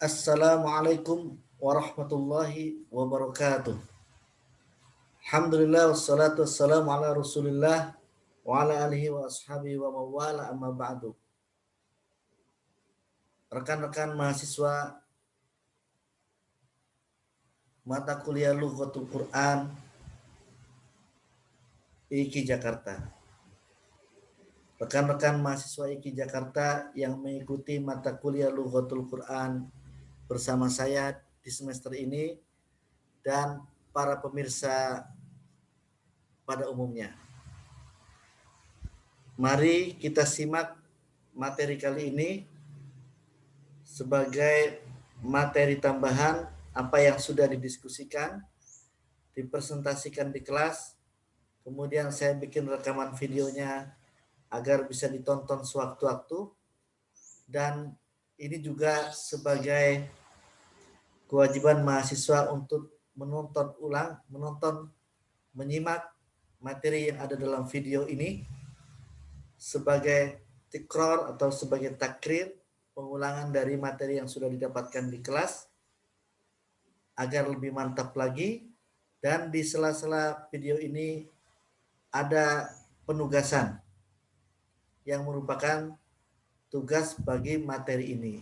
Assalamualaikum warahmatullahi wabarakatuh. Alhamdulillah wassalatu wassalamu ala Rasulillah wa ala alihi wa ashabihi wa mawala amma ba'du. Rekan-rekan mahasiswa mata kuliah Lughatul Quran IKI Jakarta. Rekan-rekan mahasiswa IKI Jakarta yang mengikuti mata kuliah Lughatul Quran bersama saya di semester ini dan para pemirsa pada umumnya. Mari kita simak materi kali ini sebagai materi tambahan apa yang sudah didiskusikan, dipresentasikan di kelas, kemudian saya bikin rekaman videonya agar bisa ditonton sewaktu-waktu, dan ini juga sebagai kewajiban mahasiswa untuk menyimak materi yang ada dalam video ini sebagai tikror atau sebagai takrir, pengulangan dari materi yang sudah didapatkan di kelas agar lebih mantap lagi. Dan di sela-sela video ini ada penugasan yang merupakan tugas bagi materi ini.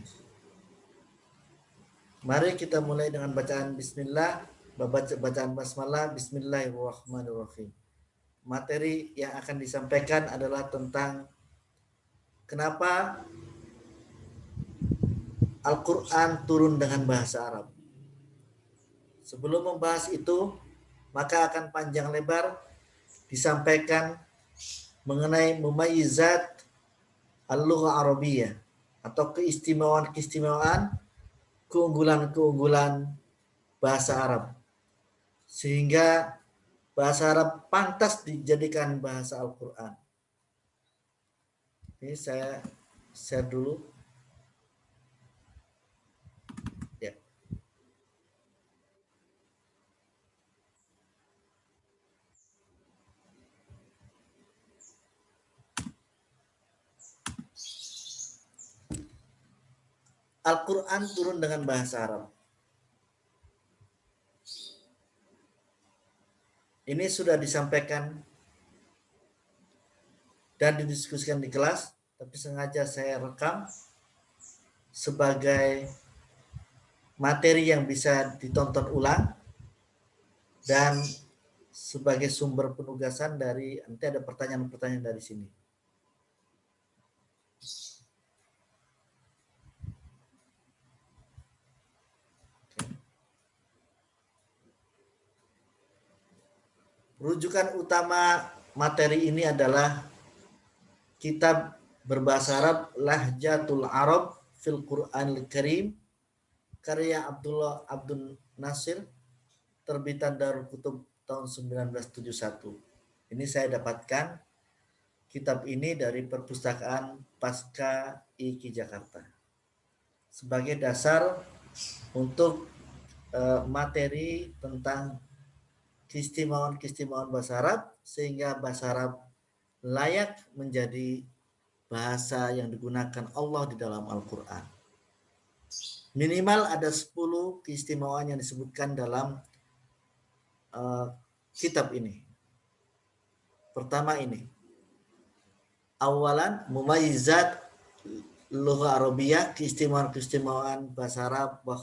Mari kita mulai dengan bacaan bismillah, bacaan basmalah. Bismillahirrahmanirrahim. Materi yang akan disampaikan adalah tentang kenapa Al-Quran turun dengan bahasa Arab. Sebelum membahas itu, maka akan panjang lebar disampaikan mengenai mumayyizat al-lugha Arabiyyah atau keistimewaan keunggulan bahasa Arab, sehingga bahasa Arab pantas dijadikan bahasa Al-Quran. Ini saya share dulu. Ya. Al-Quran turun dengan bahasa Arab. Ini sudah disampaikan dan didiskusikan di kelas, tapi sengaja saya rekam sebagai materi yang bisa ditonton ulang dan sebagai sumber penugasan dari nanti ada pertanyaan-pertanyaan dari sini. Rujukan utama materi ini adalah kitab berbahasa Arab Lahjatul Arab fil Qur'anil Karim karya Abdul Nasir, terbitan Darul Kutub tahun 1971. Ini saya dapatkan kitab ini dari perpustakaan Pasca IKI Jakarta sebagai dasar untuk materi tentang keistimewaan bahasa Arab, sehingga bahasa Arab layak menjadi bahasa yang digunakan Allah di dalam Al-Quran. Minimal ada 10 keistimewaan yang disebutkan dalam kitab ini. Pertama ini, awalan mumayyizat lugha Arabiyyah, keistimewaan bahasa Arab, wa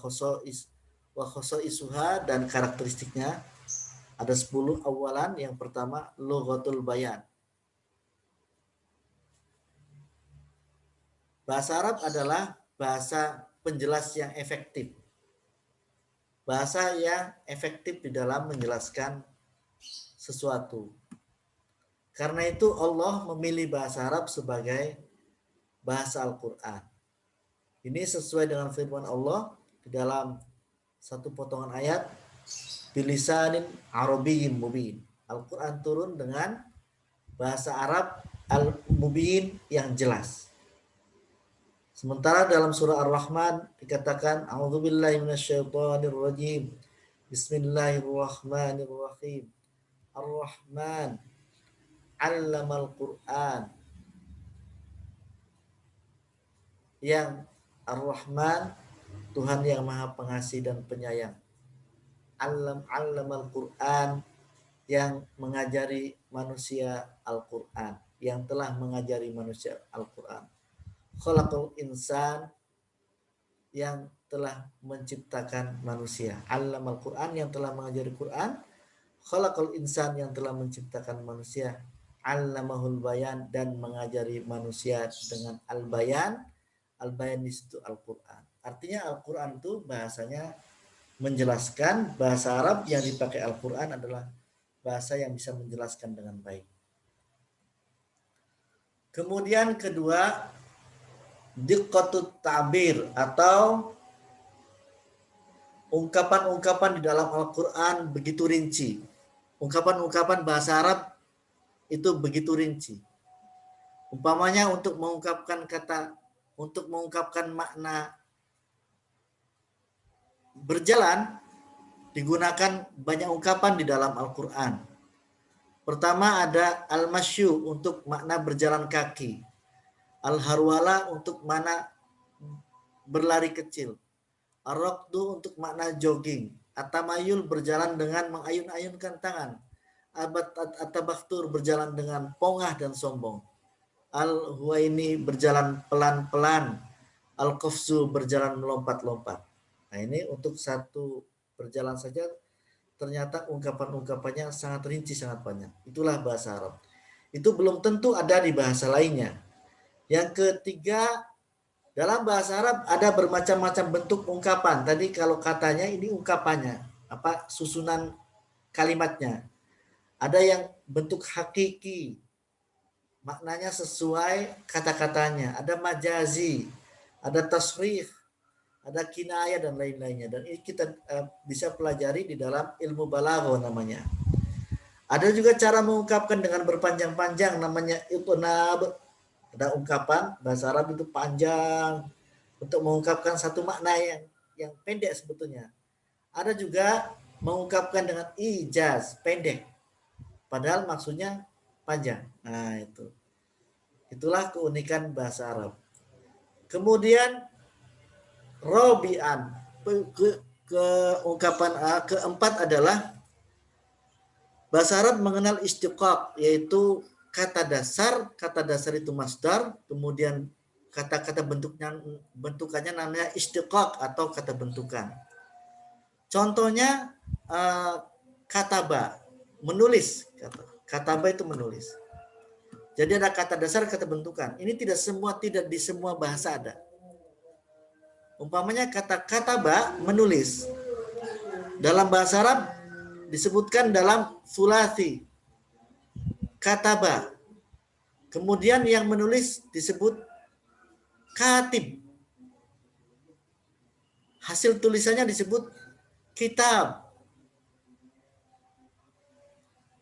khosoisuha dan karakteristiknya. Ada 10 awalan. Yang pertama, lughatul bayan. Bahasa Arab adalah bahasa penjelas yang efektif. Bahasa yang efektif di dalam menjelaskan sesuatu. Karena itu Allah memilih bahasa Arab sebagai bahasa Al-Quran. Ini sesuai dengan firman Allah di dalam satu potongan ayat, bilisanin arabiyyin mubin. Al-Quran turun dengan bahasa Arab al-mubin yang jelas. Sementara dalam surah Ar-Rahman dikatakan a'udzubillahi minasyaitonirrajim. Bismillahirrahmanirrahim. Ar-Rahman 'allamal Qur'an. Yang Ar-Rahman Tuhan yang Maha Pengasih dan Penyayang. Allamal Quran, yang mengajari manusia Al-Quran, yang telah mengajari manusia Al-Quran. Khalaqal insan, yang telah menciptakan manusia. Allamal Quran, yang telah mengajari Quran. Khalaqal insan, yang telah menciptakan manusia. Allamahul bayan, dan mengajari manusia dengan al-bayan. Al-bayan itu Al-Quran. Artinya Al-Quran itu bahasanya menjelaskan. Bahasa Arab yang dipakai Al-Quran adalah bahasa yang bisa menjelaskan dengan baik. Kemudian kedua, diqqatut ta'bir, atau ungkapan-ungkapan di dalam Al-Quran begitu rinci. Ungkapan-ungkapan bahasa Arab itu begitu rinci. Umpamanya untuk mengungkapkan makna berjalan, digunakan banyak ungkapan di dalam Al-Quran. Pertama ada al-masyu, untuk makna berjalan kaki. Al-harwala, untuk makna berlari kecil. Ar-raqdu, untuk makna jogging. At-tamayul, berjalan dengan mengayun-ayunkan tangan. At-tabakhtur, berjalan dengan pongah dan sombong. Al-huwaini, berjalan pelan-pelan. Al-qafzu, berjalan melompat-lompat. Nah, ini untuk satu berjalan saja ternyata ungkapan-ungkapannya sangat rinci, sangat banyak. Itulah bahasa Arab. Itu belum tentu ada di bahasa lainnya. Yang ketiga, dalam bahasa Arab ada bermacam-macam bentuk ungkapan. Tadi kalau katanya, ini ungkapannya, susunan kalimatnya. Ada yang bentuk hakiki, maknanya sesuai kata-katanya. Ada majazi, ada tasrih, ada kinayah, dan lain-lainnya. Dan ini kita bisa pelajari di dalam ilmu balaghah namanya. Ada juga cara mengungkapkan dengan berpanjang-panjang, namanya itnab. Ada ungkapan bahasa Arab itu panjang untuk mengungkapkan satu makna yang pendek sebetulnya. Ada juga mengungkapkan dengan ijaz, pendek, padahal maksudnya panjang. Nah, itulah keunikan bahasa Arab. Kemudian Robian, keungkapan keempat adalah bahasa Arab mengenal istiqaq, yaitu kata dasar itu masdar, kemudian kata-kata bentukannya namanya istiqaq atau kata bentukan. Contohnya kataba, menulis. Kataba itu menulis. Jadi ada kata dasar, kata bentukan. Ini tidak di semua bahasa ada. Umpamanya kata kataba, menulis. Dalam bahasa Arab disebutkan dalam sulasi, kataba. Kemudian yang menulis disebut katib. Hasil tulisannya disebut kitab.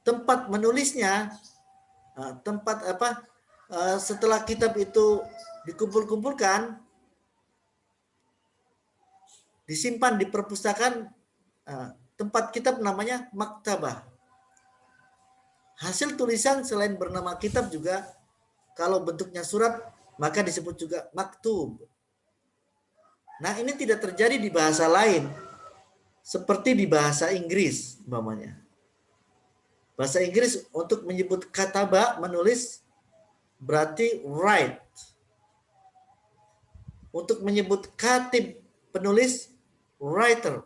Tempat menulisnya, setelah kitab itu dikumpul-kumpulkan, disimpan di perpustakaan, tempat kitab namanya maktabah. Hasil tulisan selain bernama kitab juga, kalau bentuknya surat, maka disebut juga maktub. Nah, ini tidak terjadi di bahasa lain, seperti di bahasa Inggris, umpamanya. Bahasa Inggris untuk menyebut kataba, menulis, berarti write. Untuk menyebut katib, penulis, writer.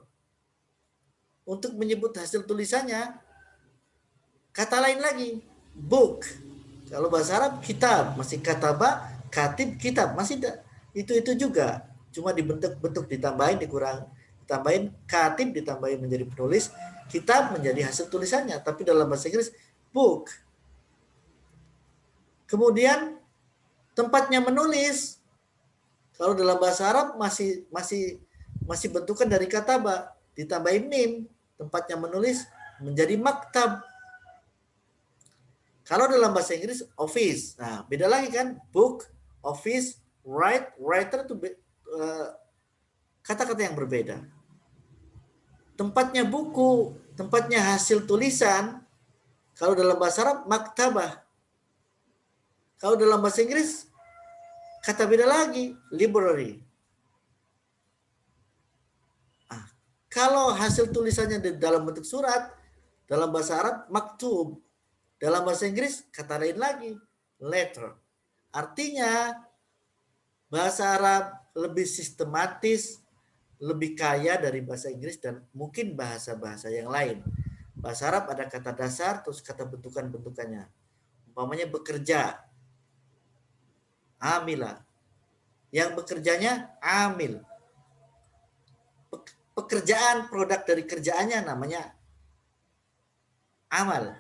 Untuk menyebut hasil tulisannya, kata lain lagi, book. Kalau bahasa Arab, kitab. Masih kataba, katib, kitab. Masih itu juga. Cuma dibentuk-bentuk, ditambahin, ditambahin, katib ditambahin menjadi penulis, kitab menjadi hasil tulisannya. Tapi dalam bahasa Inggris, book. Kemudian, tempatnya menulis. Kalau dalam bahasa Arab masih bentukan dari kataba, ditambahin mim, tempatnya menulis menjadi maktab. Kalau dalam bahasa Inggris, office. Nah, beda lagi kan? Book, office, writer itu kata-kata yang berbeda. Tempatnya buku, tempatnya hasil tulisan. Kalau dalam bahasa Arab, maktabah. Kalau dalam bahasa Inggris, kata beda lagi, library. Kalau hasil tulisannya di dalam bentuk surat, dalam bahasa Arab maktub. Dalam bahasa Inggris kata lain lagi, letter. Artinya bahasa Arab lebih sistematis, lebih kaya dari bahasa Inggris dan mungkin bahasa-bahasa yang lain. Bahasa Arab ada kata dasar terus kata bentukan-bentukannya. Umpamanya bekerja, amila. Yang bekerjanya amil. Pekerjaan, produk dari kerjaannya namanya amal.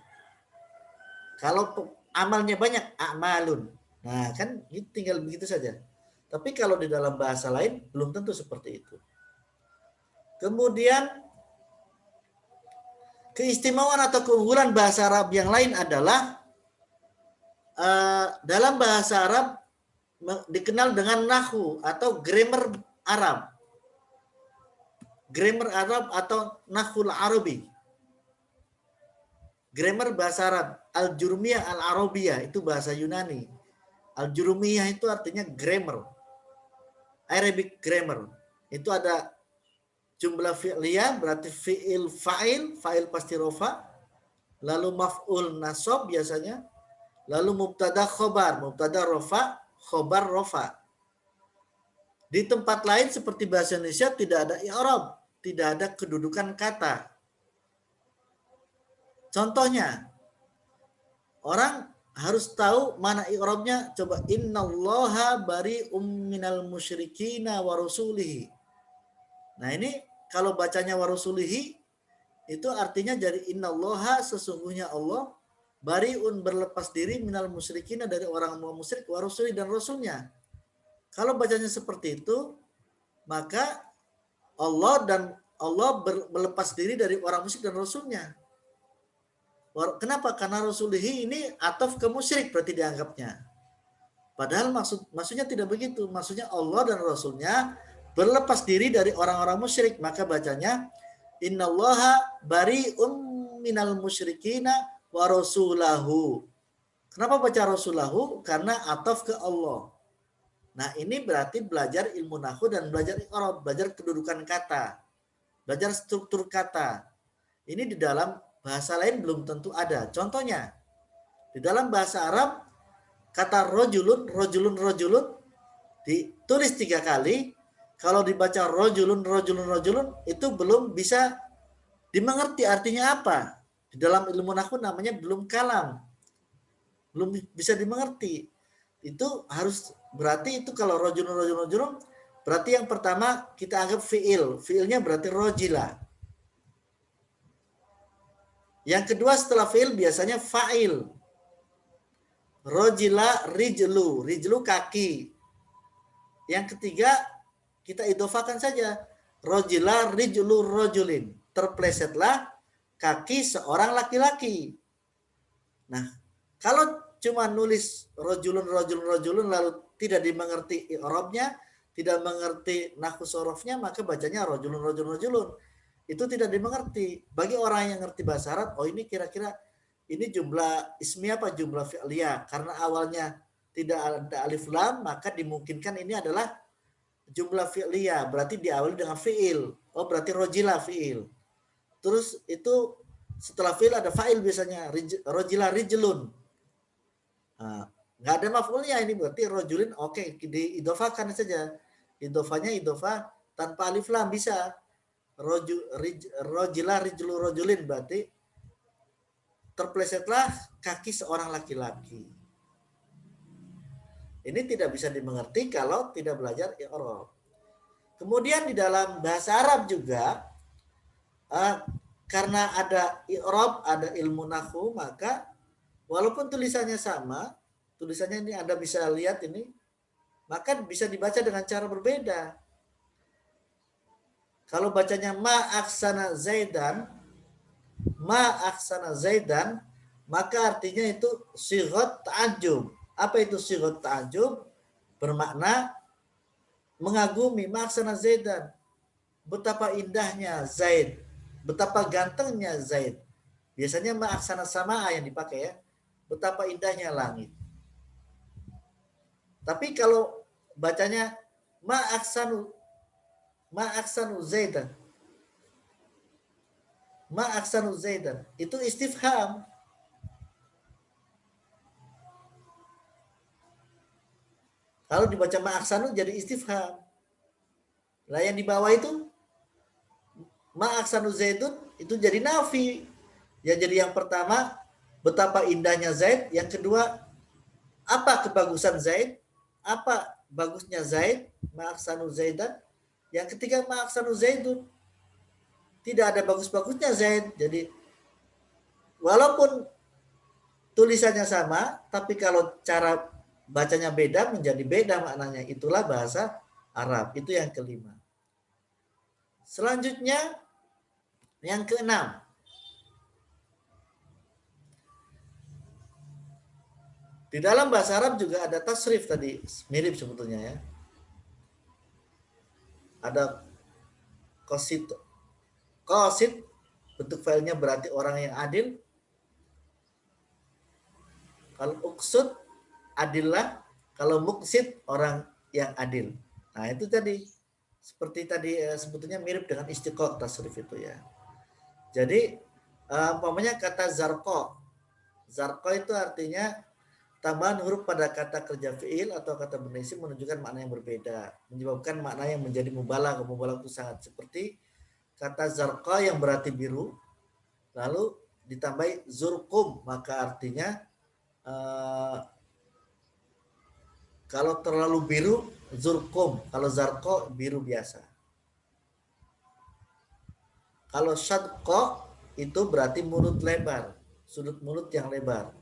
Kalau amalnya banyak, amalun. Nah, kan tinggal begitu saja. Tapi kalau di dalam bahasa lain belum tentu seperti itu. Kemudian keistimewaan atau keunggulan bahasa Arab yang lain adalah dalam bahasa Arab dikenal dengan nahwu atau grammar Arab. Grammar Arab atau nahwul Arabi. Grammar bahasa Arab, al-jurmiyah al-arabiyah itu bahasa Yunani. Al-jurmiyah itu artinya grammar. Arabic grammar. Itu ada jumlah fi'liyah berarti fi'il fa'il, fa'il pasti rofa, lalu maf'ul nasab biasanya, lalu mubtada khobar, mubtada rofa, khobar rofa. Di tempat lain seperti bahasa Indonesia tidak ada i'rab, tidak ada kedudukan kata. Contohnya, orang harus tahu mana i'rabnya. Coba innallaha bari'um minal musyrikina wa rasulihi. Nah ini kalau bacanya wa rasulihi itu artinya jadi innallaha sesungguhnya Allah bari'un berlepas diri minal musyrikina dari orang musyrik wa rasulihi dan rasulnya. Kalau bacanya seperti itu maka Allah berlepas diri dari orang musyrik dan rasulnya. Kenapa? Karena rasulihi ini ataf ke musyrik berarti dianggapnya. Padahal maksudnya tidak begitu. Maksudnya Allah dan Rasulnya berlepas diri dari orang-orang musyrik. Maka bacanya innallaha bari'um minal musyrikina wa rasulahu. Kenapa baca rasulahu? Karena ataf ke Allah. Nah ini berarti belajar ilmu nahwu dan belajar i'rab, belajar kedudukan kata, belajar struktur kata. Ini di dalam bahasa lain belum tentu ada. Contohnya, di dalam bahasa Arab, kata rojulun, rojulun, rojulun, ditulis 3 kali. Kalau dibaca rojulun, rojulun, rojulun, itu belum bisa dimengerti artinya apa. Di dalam ilmu nahwu namanya belum kalam. Belum bisa dimengerti. Itu harus, berarti itu kalau rojulun, rojulun, rojulun, berarti yang pertama kita anggap fi'il. Fi'ilnya berarti rojila. Yang kedua setelah fi'il biasanya fa'il. Rojila rijlu. Rijlu kaki. Yang ketiga kita idofakan saja. Rojila rijlu rojulin. Terplesetlah kaki seorang laki-laki. Nah, kalau cuma nulis rojulun, rojulun, rojulun lalu tidak dimengerti i'rabnya, tidak mengerti nahwu sorofnya, maka bacanya rojulun, rojulun, rojulun. Itu tidak dimengerti. Bagi orang yang ngerti bahasa Arab, oh ini kira-kira ini jumlah ismi apa jumlah fi'liyah. Karena awalnya tidak ada alif lam, maka dimungkinkan ini adalah jumlah fi'liyah. Berarti diawali dengan fi'il. Oh berarti rojila fi'il. Terus itu setelah fi'il ada fa'il biasanya. Rojila rijlun. Nah, nggak ada maf'ulnya ini berarti rojulin. Oke, diidofakan saja. Idofanya idofa tanpa alif lam bisa. Rojila rijlu rojulin berarti terplesetlah kaki seorang laki-laki. Ini tidak bisa dimengerti kalau tidak belajar i'rab. Kemudian di dalam bahasa Arab juga karena ada i'rab, ada ilmu nahwu, maka walaupun tulisannya sama, tulisannya ini Anda bisa lihat ini, maka bisa dibaca dengan cara berbeda. Kalau bacanya ma'aksana zaidan, maka artinya itu sighat ta'ajjub. Apa itu sighat ta'ajjub? Bermakna mengagumi. Ma'aksana zaidan, betapa indahnya Zaid, betapa gantengnya Zaid. Biasanya ma'aksana sama'a yang dipakai ya, betapa indahnya langit. Tapi kalau bacanya ma'aksanu Zaidan, Ma aksanu Zaidan. Itu istifham. Kalau dibaca ma aksanu jadi istifham. Nah yang di bawah itu ma aksanu Zaidun itu jadi nafi. Ya jadi yang pertama betapa indahnya Zaid, yang kedua apa kebagusan Zaid, apa bagusnya Zaid, ma aksanu Zaidan. Yang ketiga ma aksanu Zaidun. Tidak ada bagus-bagusnya Zaid. Jadi walaupun tulisannya sama, tapi kalau cara bacanya beda menjadi beda maknanya. Itulah bahasa Arab. Itu yang kelima. Selanjutnya yang keenam. Di dalam bahasa Arab juga ada tasrif tadi, mirip sebetulnya ya. Ada qasid. Qasid bentuk filenya berarti orang yang adil. Kalau uksud adillah, kalau muksid orang yang adil. Nah, itu tadi seperti tadi sebetulnya mirip dengan istiqaq tasrif itu ya. Jadi umpamanya kata zarqa. Zarqa itu artinya tambahan huruf pada kata kerja fiil atau kata benda isim menunjukkan makna yang berbeda, menyebabkan makna yang menjadi mubalagh. Mubalagh itu sangat seperti kata zarqa yang berarti biru, lalu ditambahi zurqum, maka artinya kalau terlalu biru zurqum, kalau zarqa biru biasa. Kalau syadqa itu berarti mulut lebar, sudut mulut yang lebar.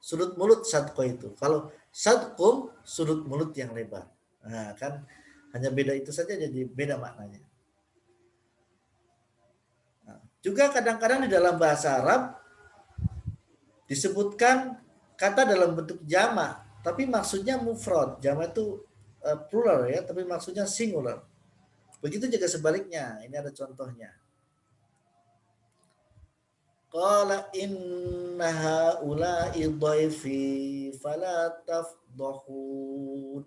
Sudut mulut syadqa itu. Kalau syadqum sudut mulut yang lebar. Nah, kan hanya beda itu saja jadi beda maknanya. Nah, juga kadang-kadang di dalam bahasa Arab disebutkan kata dalam bentuk jamak, tapi maksudnya mufrad. Jamak itu plural ya, tapi maksudnya singular. Begitu juga sebaliknya. Ini ada contohnya. Qala inna haula'i dhaifi fala tafdhahun.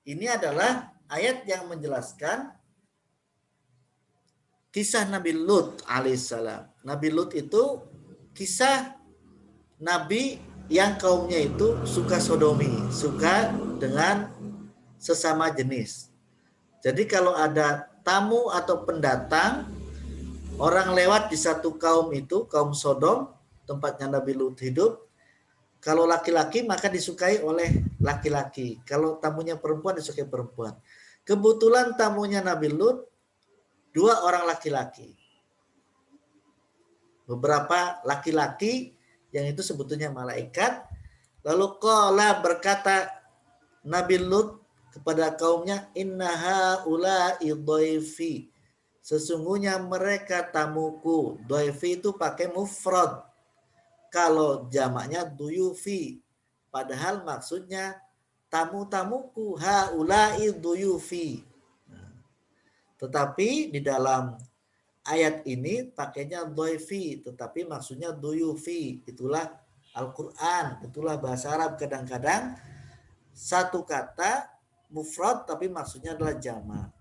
Ini adalah ayat yang menjelaskan kisah Nabi Lut alaihissalam. Nabi Lut itu kisah Nabi yang kaumnya itu suka sodomi, suka dengan sesama jenis. Jadi kalau ada tamu atau pendatang, orang lewat di satu kaum itu, kaum Sodom, tempatnya Nabi Lut hidup, kalau laki-laki maka disukai oleh laki-laki. Kalau tamunya perempuan disukai perempuan. Kebetulan tamunya Nabi Lut, 2 orang laki-laki. Beberapa laki-laki yang itu sebetulnya malaikat. Lalu qala berkata Nabi Lut kepada kaumnya, inna haula'i dhaifi. Sesungguhnya mereka tamuku. Dhaifi itu pakai mufrad. Kalau jamaknya duyufi. Padahal maksudnya tamu-tamuku. Haula'i duyufi. Nah, tetapi di dalam ayat ini pakainya dhaifi. Tetapi maksudnya duyufi. Itulah Al-Quran. Itulah bahasa Arab. Kadang-kadang satu kata mufrad tapi maksudnya adalah jamak.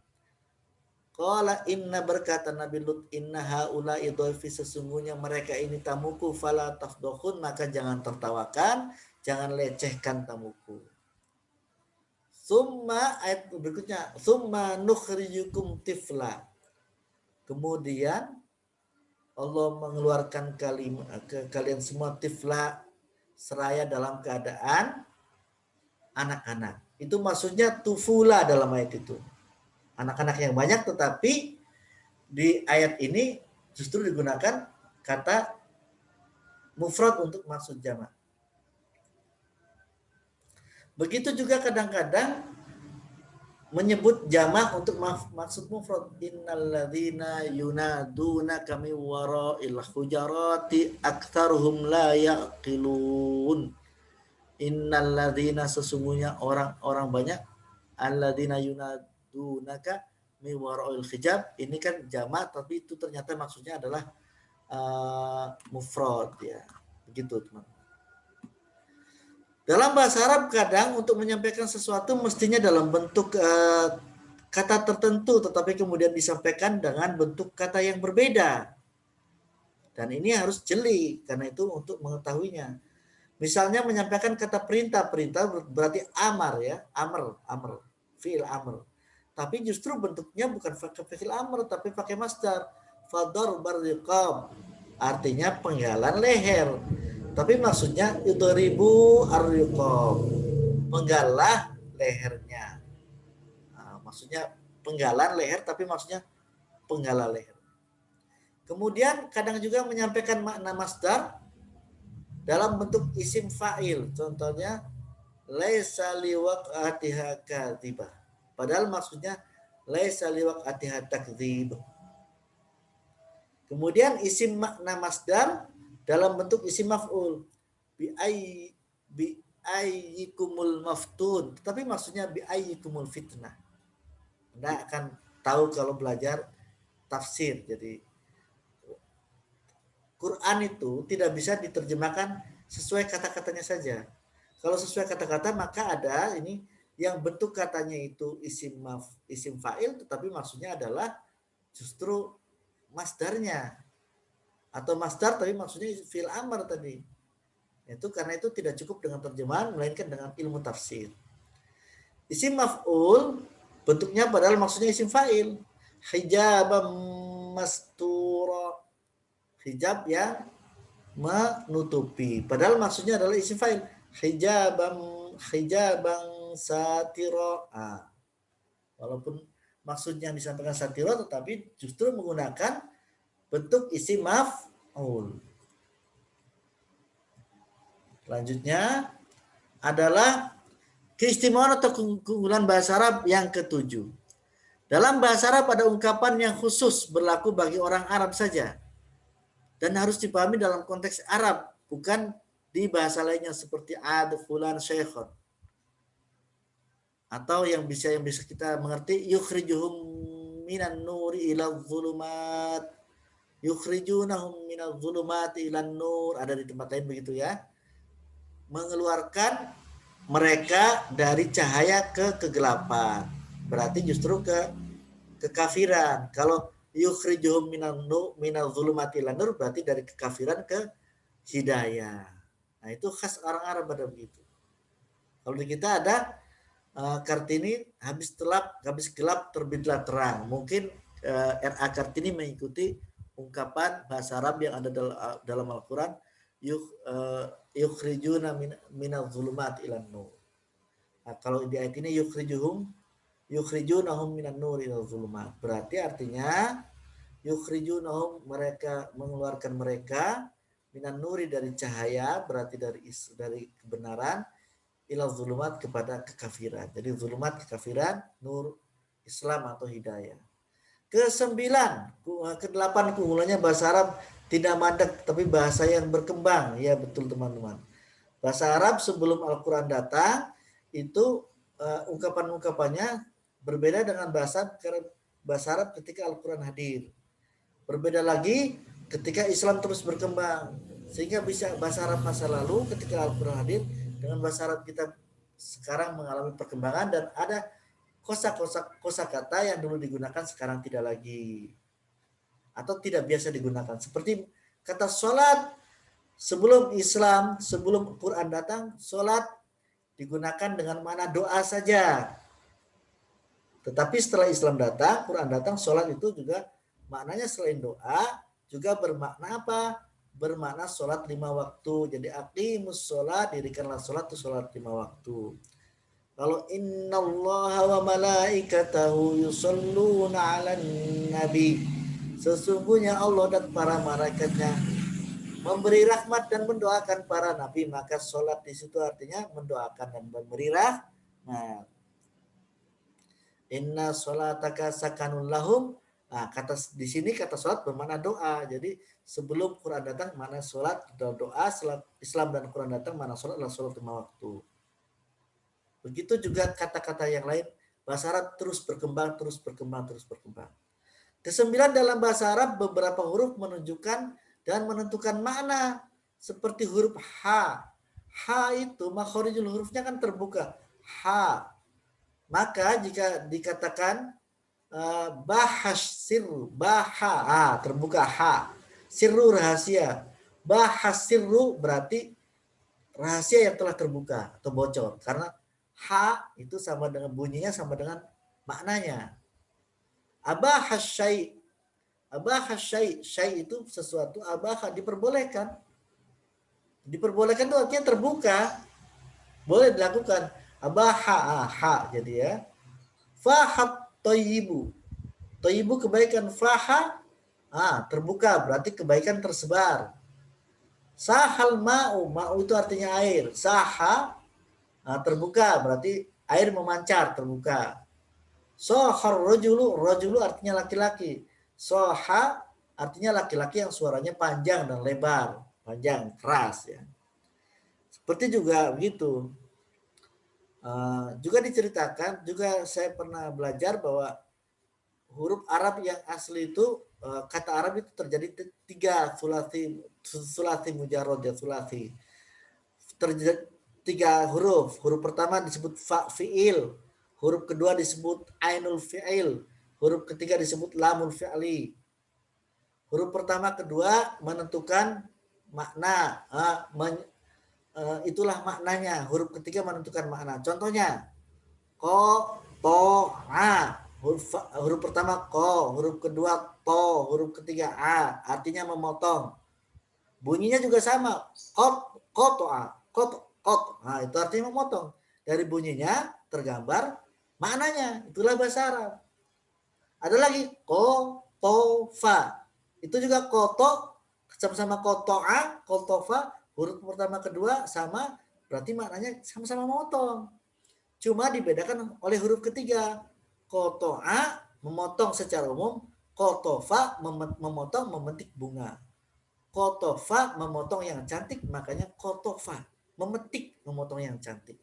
Qala inna berkata Nabi Lut inna haula'i dhaifi, sesungguhnya mereka ini tamuku fala tafdhahun, maka jangan tertawakan, jangan lecehkan tamuku. Summa ayat berikutnya, summa nukhrijukum tifla. Kemudian Allah mengeluarkan kalian semua tifla seraya dalam keadaan anak-anak. Itu maksudnya tufula dalam ayat itu. Anak-anak yang banyak, tetapi di ayat ini justru digunakan kata mufrad untuk maksud jamak. Begitu juga kadang-kadang menyebut jamak untuk maksud mufrad. Innalladzina yunaduna kami wara'il hujarati aktsaruhum la yaqilun. Innalladzina, sesungguhnya orang-orang banyak, alladzina yunadunaka mi wara'il hijab, ini kan jamak tapi itu ternyata maksudnya adalah mufrad ya. Begitu, teman. Dalam bahasa Arab kadang untuk menyampaikan sesuatu mestinya dalam bentuk kata tertentu, tetapi kemudian disampaikan dengan bentuk kata yang berbeda. Dan ini harus jeli, karena itu untuk mengetahuinya. Misalnya menyampaikan kata perintah berarti amar ya, amr, fi'il amr. Tapi justru bentuknya bukan pakai fi'il amr, tapi pakai masdar. Fadharbar riqab. Artinya penggalan leher. Tapi maksudnya idribu ar-riqab. Penggalah lehernya. Nah, maksudnya penggalan leher, tapi maksudnya penggala leher. Kemudian kadang juga menyampaikan makna masdar dalam bentuk isim fa'il. Contohnya laisa liwaq'atiha kadzibah. Padahal maksudnya laisa liwaq'atiha takdzib. Kemudian isim makna masdar dalam bentuk isim maf'ul. Bi ayyikumul maftun. Tapi maksudnya bi ayyikumul fitnah. Anda akan tahu kalau belajar tafsir. Jadi Quran itu tidak bisa diterjemahkan sesuai kata-katanya saja. Kalau sesuai kata-kata maka ada ini yang bentuk katanya itu isim fa'il, tetapi maksudnya adalah justru masdarnya, atau masdar tapi maksudnya fi'il amr tadi. Itu karena itu tidak cukup dengan terjemahan, melainkan dengan ilmu tafsir. Isim maf'ul bentuknya padahal maksudnya isim fa'il. Hijabam mastura, hijab yang menutupi. Padahal maksudnya adalah isim fa'il. Hijabang satiro. Nah, walaupun maksudnya disampaikan satiro, tetapi justru menggunakan bentuk isim maf'ul. Selanjutnya adalah keistimewaan atau keunggulan bahasa Arab yang ketujuh. Dalam bahasa Arab ada ungkapan yang khusus berlaku bagi orang Arab saja dan harus dipahami dalam konteks Arab, bukan di bahasa lainnya seperti ad, fulan, syekhon. Atau yang bisa kita mengerti, yukhrijuhum minan nuri ila dhulumat, yukhrijunahum minal dhulumati ilan nur, ada di tempat lain begitu ya. Mengeluarkan mereka dari cahaya ke kegelapan. Berarti justru ke kekafiran. Kalau yukhrijuhum minal dhulumati ilan nur berarti dari kekafiran ke hidayah. Nah, itu khas orang Arab pada begitu. Kalau di kita ada Kartini habis gelap terbitlah terang. Mungkin R.A. Kartini mengikuti ungkapan bahasa Arab yang ada dalam Al-Quran, yukhrijuna minal zulumat ilan nur. Nah, kalau di ayat ini yukhrijunahum minan nur ilal zulumat. Berarti artinya yukhrijunahum, mereka mengeluarkan mereka minan nuri dari cahaya, berarti dari kebenaran, ilal zulumat kepada kekafiran. Jadi zulumat kekafiran, nur Islam atau hidayah. Kedelapan keunggulannya bahasa Arab tidak mandek tapi bahasa yang berkembang. Ya betul teman-teman. Bahasa Arab sebelum Al-Quran datang itu ungkapan-ungkapannya berbeda dengan bahasa Arab ketika Al-Quran hadir. Berbeda lagi ketika Islam terus berkembang. Sehingga bisa bahasa Arab masa lalu ketika Al-Quran hadir dengan bahasa Arab kita sekarang mengalami perkembangan, dan ada kosakata yang dulu digunakan sekarang tidak lagi atau tidak biasa digunakan. Seperti kata sholat, sebelum Islam, sebelum Quran datang, sholat digunakan dengan makna doa saja. Tetapi setelah Islam datang, Quran datang, sholat itu juga maknanya selain doa juga bermakna apa? Bermakna sholat 5 waktu. Jadi aqimus sholat, dirikanlah sholat itu sholat 5 waktu. Kalau innallaha wa malaikatahu yusholluna 'alan nabi, sesungguhnya Allah dan para malaikatnya memberi rahmat dan mendoakan para nabi, maka sholat di situ artinya mendoakan dan memberi rahmat. Inna sholataka sakanun lahum. Nah, kata di sini kata sholat bermakna doa. Jadi sebelum Quran datang mana sholat doa, setelah Islam dan Quran datang mana sholat adalah sholat 5 waktu. Begitu juga kata-kata yang lain, bahasa Arab terus berkembang. Kesembilan, dalam bahasa Arab beberapa huruf menunjukkan dan menentukan makna, seperti huruf H. H itu makhorijul hurufnya kan terbuka. H. Maka jika dikatakan bahasir, terbuka H. Sirru rahasia. Bahas sirru berarti rahasia yang telah terbuka atau bocor. Karena ha itu sama dengan bunyinya sama dengan maknanya. Abahas syai. Abahas syai. Syai itu sesuatu abahah diperbolehkan. Diperbolehkan itu artinya terbuka. Boleh dilakukan. Abaha ha jadi ya. Fahat toyibu. Toyibu kebaikan. Faha terbuka berarti kebaikan tersebar. Sahal ma'u. Ma'u itu artinya air. Saha terbuka berarti air memancar terbuka. Sohar rojulu. Rojulu artinya laki-laki. Soha artinya laki-laki yang suaranya panjang dan lebar. Panjang, keras ya. Seperti juga begitu. Juga diceritakan, juga saya pernah belajar bahwa huruf Arab yang asli itu, kata Arab itu terjadi 3 sulasi mujarrad ya, sulasi. Terjadi 3 huruf. Huruf pertama disebut fa fi'il, huruf kedua disebut ainul fi'il, huruf ketiga disebut lamul fi'li. Huruf pertama kedua menentukan makna, itulah maknanya. Huruf ketiga menentukan makna. Contohnya ko, to, a. Huruf pertama ko, huruf kedua to, huruf ketiga a, artinya memotong. Bunyinya juga sama. Ko to a, kot. Nah, itu artinya memotong. Dari bunyinya tergambar maknanya. Itulah bahasa Arab. Ada lagi ko, to, fa. Itu juga koto sama-sama kotoa, kotofa, huruf pertama kedua sama, berarti maknanya sama-sama memotong. Cuma dibedakan oleh huruf ketiga. Kotoa memotong secara umum, kotofa memotong memetik bunga. Kotofa memotong yang cantik, makanya kotofa memetik, memotong yang cantik,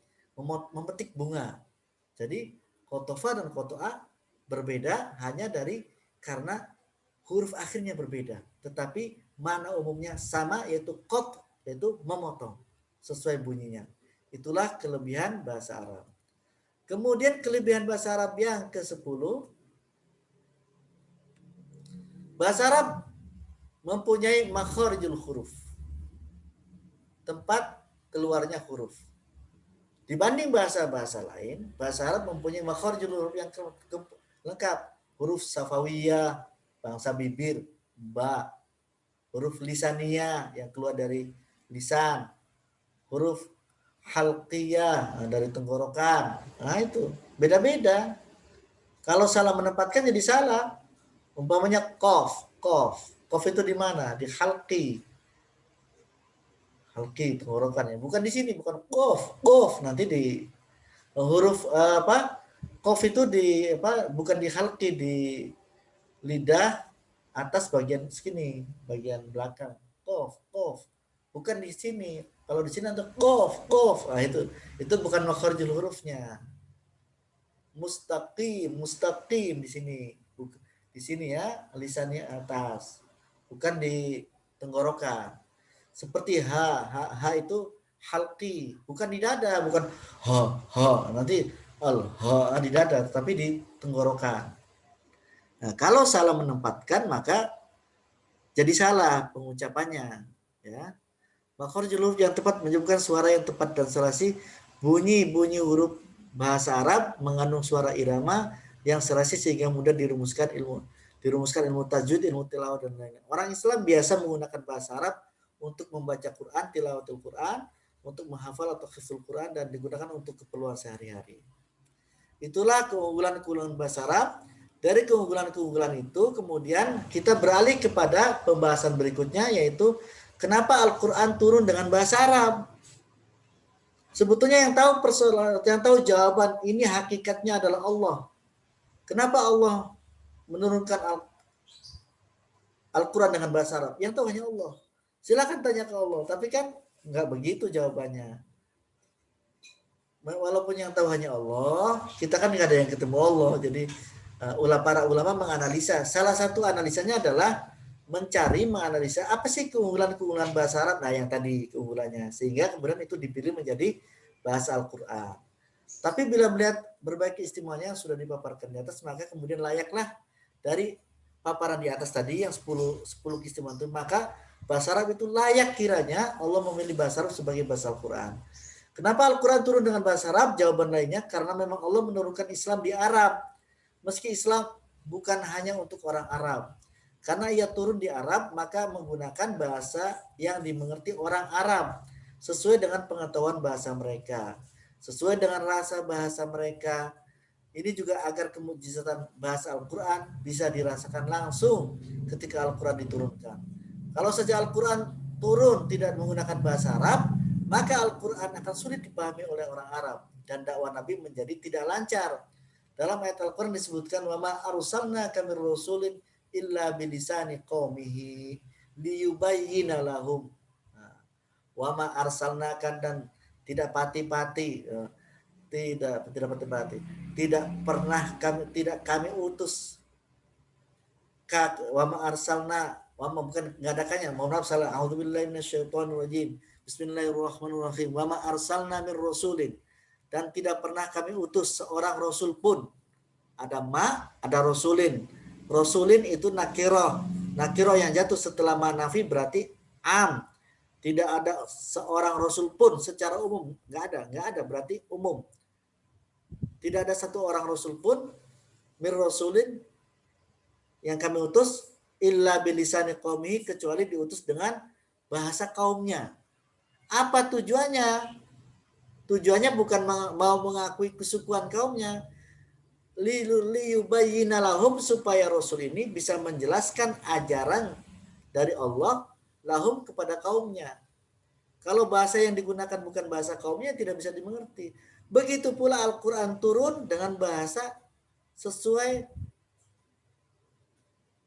memetik bunga. Jadi kotofa dan kotoa berbeda hanya dari karena huruf akhirnya berbeda, tetapi mana umumnya sama, yaitu kot, yaitu memotong sesuai bunyinya. Itulah kelebihan bahasa Arab. Kemudian kelebihan bahasa Arab yang ke-10, bahasa Arab mempunyai makharijul huruf, tempat keluarnya huruf. Dibanding bahasa-bahasa lain, bahasa Arab mempunyai makharijul huruf yang lengkap. Huruf safawiyah, bangsa bibir, ba. Huruf lisaniyah yang keluar dari lisan. Huruf halqiyah dari tenggorokan. Nah itu beda-beda. Kalau salah menempatkan jadi salah. Umpamanya kof. Kof itu di mana? Di halqi. Halqi tenggorokan ya. Bukan di sini, bukan kof. Nanti di huruf kof itu di bukan di halqi, di lidah atas bagian sini, bagian belakang. Kof. Bukan di sini. Kalau di sini ada kof. Nah itu bukan makharijul hurufnya. Mustaqim di sini. Di sini ya, lisannya atas. Bukan di tenggorokan. Seperti ha itu halqi, bukan di dada, bukan ha nanti ha di dada, tapi di tenggorokan. Nah, kalau salah menempatkan maka jadi salah pengucapannya, ya. Makharijul huruf yang tepat menyebutkan suara yang tepat dan serasi. Bunyi huruf bahasa Arab mengandung suara irama yang serasi sehingga mudah dirumuskan ilmu tajwid, ilmu tilawah dan lain-lain. Orang Islam biasa menggunakan bahasa Arab untuk membaca Quran, tilawatul Quran, untuk menghafal atau hifdzul Quran, dan digunakan untuk keperluan sehari-hari. Itulah keunggulan-keunggulan bahasa Arab. Dari keunggulan-keunggulan itu kemudian kita beralih kepada pembahasan berikutnya, yaitu kenapa Al-Quran turun dengan bahasa Arab. Sebetulnya yang tahu jawaban ini hakikatnya adalah Allah. Kenapa Allah menurunkan Al-Quran dengan bahasa Arab? Yang tahu hanya Allah. Silakan tanya ke Allah, tapi kan nggak begitu jawabannya. Walaupun yang tahu hanya Allah, kita kan nggak ada yang ketemu Allah. Jadi para ulama menganalisa. Salah satu analisanya adalah menganalisa apa sih keunggulan bahasa Arab. Nah, yang tadi keunggulannya, sehingga kemudian itu dipilih menjadi bahasa Al-Quran. Tapi bila melihat berbagai istimewanya yang sudah dipaparkan di atas, maka kemudian layaklah dari paparan di atas tadi yang 10 keistimewaan itu, maka bahasa Arab itu layak kiranya Allah memilih bahasa Arab sebagai bahasa Al-Quran. Kenapa Al-Quran turun dengan bahasa Arab? Jawaban lainnya karena memang Allah menurunkan Islam di Arab. Meski Islam bukan hanya untuk orang Arab. Karena ia turun di Arab, maka menggunakan bahasa yang dimengerti orang Arab sesuai dengan pengetahuan bahasa mereka, sesuai dengan rasa bahasa mereka. Ini juga agar kemujizatan bahasa Al-Quran bisa dirasakan langsung ketika Al-Quran diturunkan. Kalau saja Al-Quran turun tidak menggunakan bahasa Arab, maka Al-Quran akan sulit dipahami oleh orang Arab dan dakwah Nabi menjadi tidak lancar. Dalam ayat Al-Quran disebutkan wa ma arsalna kamir rasulin illa bilisani qaumihi liyubayyina lahum. Wa ma arsalna kan dan tidak pati-pati, tidak pati-pati. Tidak kami utus wa ma arsalna bukan enggak ada kanya. Mohon maaf salah. A'udzubillahi minasyaitonir rajim. Bismillahirrahmanirrahim. Wa ma arsalna mir rasulin, dan tidak pernah kami utus seorang rasul pun. Ada ma, ada rasulin. Rasulin itu nakiroh. Nakiroh yang jatuh setelah ma nafi berarti am. Tidak ada seorang rasul pun secara umum. Enggak ada berarti umum. Tidak ada satu orang rasul pun mir rasulin yang kami utus illa bilisani qaumihi, kecuali diutus dengan bahasa kaumnya. Apa tujuannya? Tujuannya bukan mau mengakui kesukuan kaumnya. Liyubayyina lahum, supaya rasul ini bisa menjelaskan ajaran dari Allah lahum kepada kaumnya. Kalau bahasa yang digunakan bukan bahasa kaumnya tidak bisa dimengerti. Begitu pula Al-Quran turun dengan bahasa sesuai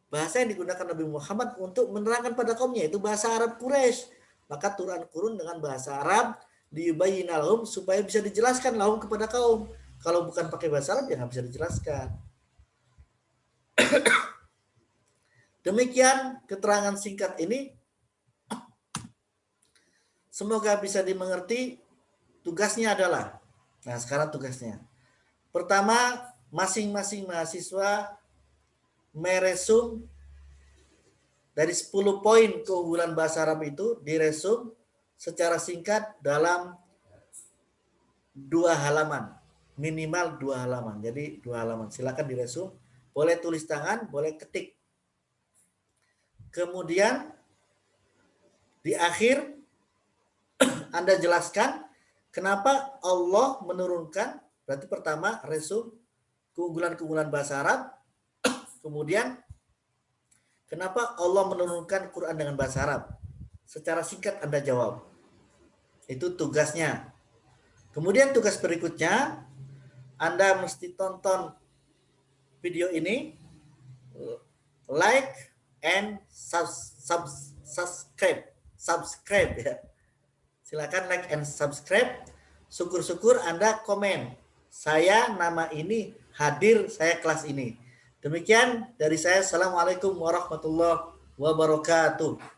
bahasa yang digunakan Nabi Muhammad untuk menerangkan pada kaumnya, itu bahasa Arab Quraisy. Maka turun dengan bahasa Arab liyubayyina lahum, supaya bisa dijelaskan lahum kepada kaum. Kalau bukan pakai bahasa Arab ya nggak bisa dijelaskan. Demikian keterangan singkat ini. Semoga bisa dimengerti. Tugasnya adalah, nah sekarang tugasnya. Pertama, masing-masing mahasiswa meresum dari 10 poin keunggulan bahasa Arab itu, diresum secara singkat dalam 2 halaman. Minimal 2 halaman. Jadi 2 halaman. Silakan diresum. Boleh tulis tangan, boleh ketik. Kemudian di akhir Anda jelaskan kenapa Allah menurunkan. Berarti pertama resum keunggulan-keunggulan bahasa Arab. Kemudian kenapa Allah menurunkan Quran dengan bahasa Arab. Secara singkat Anda jawab. Itu tugasnya. Kemudian tugas berikutnya, Anda mesti tonton video ini, like and subscribe ya. Silakan like and subscribe. Syukur-syukur Anda komen, saya nama ini hadir, saya kelas ini. Demikian dari saya. Assalamualaikum warahmatullahi wabarakatuh.